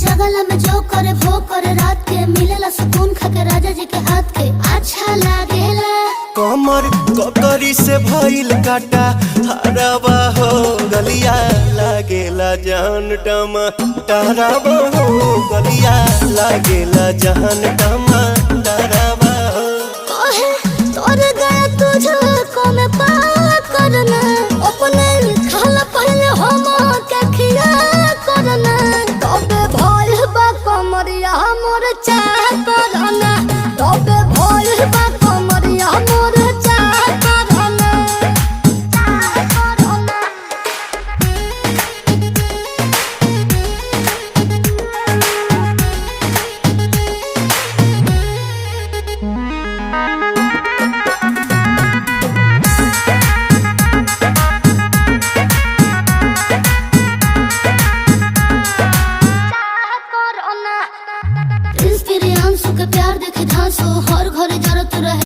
जगला में जो करे वो करे रात के मिलेला सुकून खाके राजा जी के हाथ के अच्छा लागेला। कमर ककरी से भइल काटा हराबा हो गलिया लागेला जान टमा डराबा हो गलिया लागेला जान टमा डराबा हो। कहे तोर गया तुझको मैं पार करना अपने खाला पहले हम के खिया करना तबे भइल बा कमरिया मोर चाह करना तबे भइल बा कमरिया मोर चाह करना चाह करना। प्रिंस प्रियांशु के प्यार देखे धांसो हर घर